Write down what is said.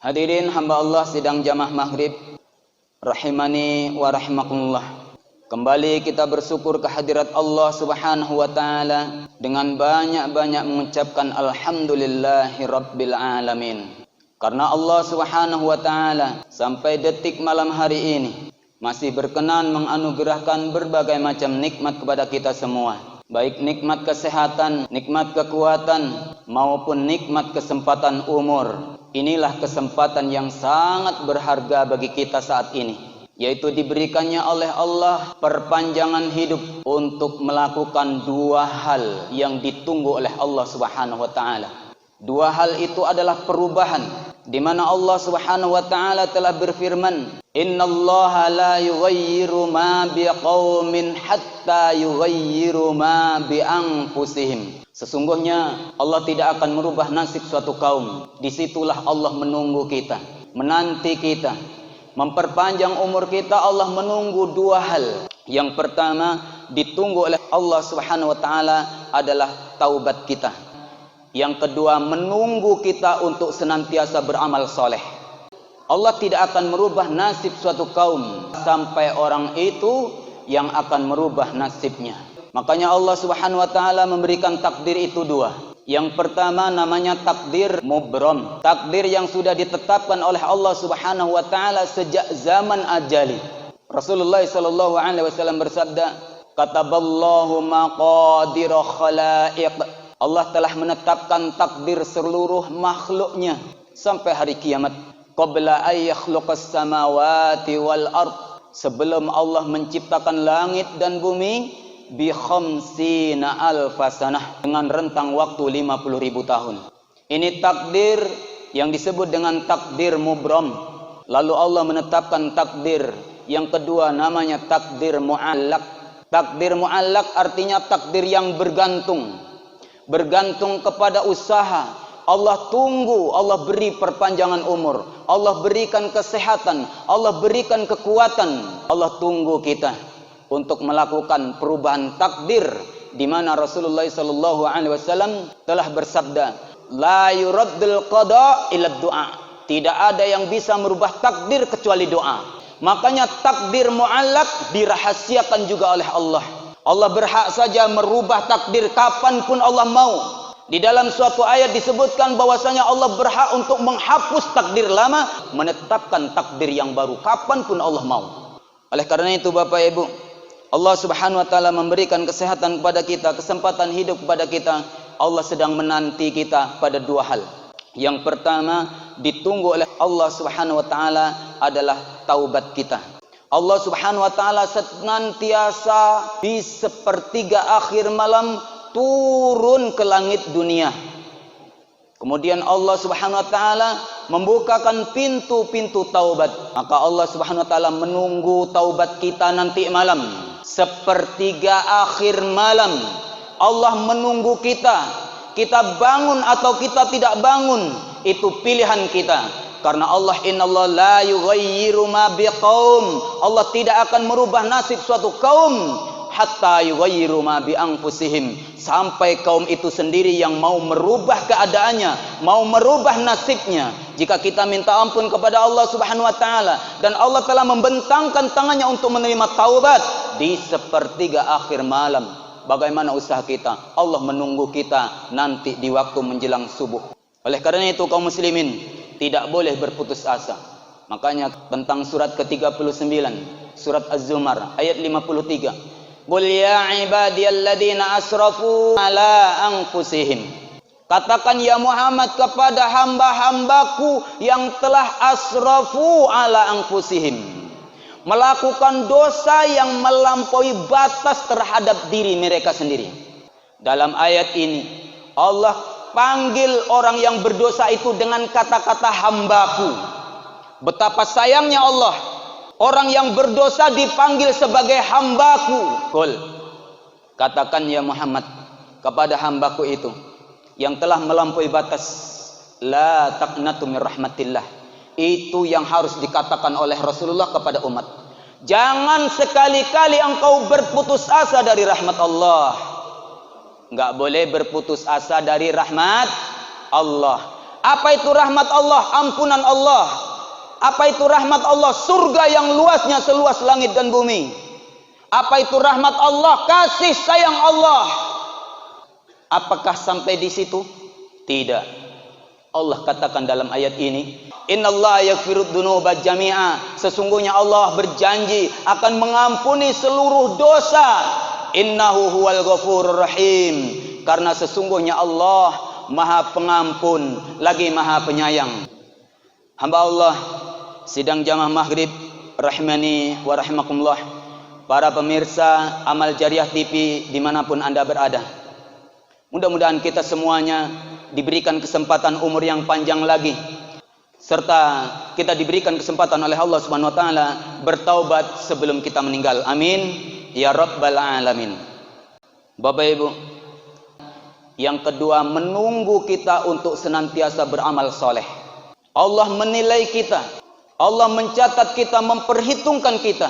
Hadirin hamba Allah sidang jamaah maghrib rahimani wa rahimakumullah. Kembali kita bersyukur kehadirat Allah Subhanahu wa taala dengan banyak-banyak mengucapkan alhamdulillahi rabbil alamin. Karena Allah Subhanahu wa taala sampai detik malam hari ini masih berkenan menganugerahkan berbagai macam nikmat kepada kita semua. Baik nikmat kesehatan, nikmat kekuatan, maupun nikmat kesempatan umur. Inilah kesempatan yang sangat berharga bagi kita saat ini, yaitu diberikannya oleh Allah perpanjangan hidup untuk melakukan dua hal yang ditunggu oleh Allah Subhanahu wa taala. Dua hal itu adalah perubahan, di mana Allah Subhanahu wa taala telah berfirman, "Innallaha la yughayyiru ma biqaumin hatta yughayyiru ma bi anfusihim." Sesungguhnya Allah tidak akan merubah nasib suatu kaum. Disitulah Allah menunggu kita, menanti kita, memperpanjang umur kita. Allah menunggu dua hal. Yang pertama ditunggu oleh Allah Subhanahu wa taala adalah taubat kita. Yang kedua menunggu kita untuk senantiasa beramal soleh. Allah tidak akan merubah nasib suatu kaum sampai orang itu yang akan merubah nasibnya. Makanya Allah Subhanahu wa taala memberikan takdir itu dua. Yang pertama namanya takdir mubram, takdir yang sudah ditetapkan oleh Allah Subhanahu wa taala sejak zaman ajali. Rasulullah sallallahu alaihi wasallam bersabda, "Kataballahu maqadira khalaiq." Allah telah menetapkan takdir seluruh makhluknya sampai hari kiamat. Qabla ay yakhluqas samawati wal ard, sebelum Allah menciptakan langit dan bumi, bi khamsina alfasanah, dengan rentang waktu 50.000 tahun. Ini takdir yang disebut dengan takdir mubram. Lalu Allah menetapkan takdir yang kedua namanya takdir muallaq. Takdir muallaq artinya takdir yang bergantung. Bergantung kepada usaha. Allah tunggu, Allah beri perpanjangan umur, Allah berikan kesehatan, Allah berikan kekuatan. Allah tunggu kita untuk melakukan perubahan takdir, di mana Rasulullah sallallahu alaihi wasallam telah bersabda, la yuraddul qada illa du'a. Tidak ada yang bisa merubah takdir kecuali doa. Makanya takdir muallaq dirahasiakan juga oleh Allah. Allah berhak saja merubah takdir kapanpun Allah mau. Di dalam suatu ayat disebutkan bahwasanya Allah berhak untuk menghapus takdir lama, menetapkan takdir yang baru kapanpun Allah mau. Oleh karena itu Bapak Ibu, Allah Subhanahu wa taala memberikan kesehatan kepada kita, kesempatan hidup kepada kita. Allah sedang menanti kita pada dua hal. Yang pertama ditunggu oleh Allah Subhanahu wa taala adalah taubat kita. Allah Subhanahu wa taala senantiasa di sepertiga akhir malam turun ke langit dunia. Kemudian Allah Subhanahu wa taala membukakan pintu-pintu taubat. Maka Allah Subhanahu wa taala menunggu taubat kita nanti malam. Sepertiga akhir malam Allah menunggu kita. Kita bangun atau kita tidak bangun, itu pilihan kita. Karena Allah, innallaha la yughayyiru ma biqaum. Allah tidak akan merubah nasib suatu kaum hatta yughayyiru ma bi anfusihim, sampai kaum itu sendiri yang mau merubah keadaannya, mau merubah nasibnya. Jika kita minta ampun kepada Allah Subhanahu wa taala dan Allah telah membentangkan tangannya untuk menerima taubat di sepertiga akhir malam, bagaimana usaha kita? Allah menunggu kita nanti di waktu menjelang subuh. Oleh karena itu kaum muslimin tidak boleh berputus asa. Makanya tentang surat ke-39, surat Az-Zumar ayat 53. Qul ya ibadiyalladzina asrafu ala anfusihim. Katakan ya Muhammad kepada hamba-hambaku yang telah asrafu ala anfusihim, melakukan dosa yang melampaui batas terhadap diri mereka sendiri. Dalam ayat ini Allah panggil orang yang berdosa itu dengan kata-kata hambaku. Betapa sayangnya Allah, orang yang berdosa dipanggil sebagai hambaku. Qul, katakan ya Muhammad kepada hambaku itu yang telah melampaui batas, la taqnatu min rahmatillah. Itu yang harus dikatakan oleh Rasulullah kepada umat. Jangan sekali-kali engkau berputus asa dari rahmat Allah. Enggak boleh berputus asa dari rahmat Allah. Apa itu rahmat Allah? Ampunan Allah. Apa itu rahmat Allah? Surga yang luasnya seluas langit dan bumi. Apa itu rahmat Allah? Kasih sayang Allah. Apakah sampai di situ? Tidak. Allah katakan dalam ayat ini, innallaha yaghfirud dzunuba jami'a. Sesungguhnya Allah berjanji akan mengampuni seluruh dosa. Innahu huwal ghafurur rahim. Karena sesungguhnya Allah Maha Pengampun lagi Maha Penyayang. Hamba Allah, sidang jamaah maghrib rahimani wa rahimakumullah, para pemirsa Amal Jariah TV dimanapun Anda berada, mudah-mudahan kita semuanya diberikan kesempatan umur yang panjang lagi, serta kita diberikan kesempatan oleh Allah Subhanahu wa taala bertaubat sebelum kita meninggal. Amin ya rabbal alamin. Bapak Ibu, yang kedua, menunggu kita untuk senantiasa beramal soleh. Allah menilai kita, Allah mencatat kita, memperhitungkan kita.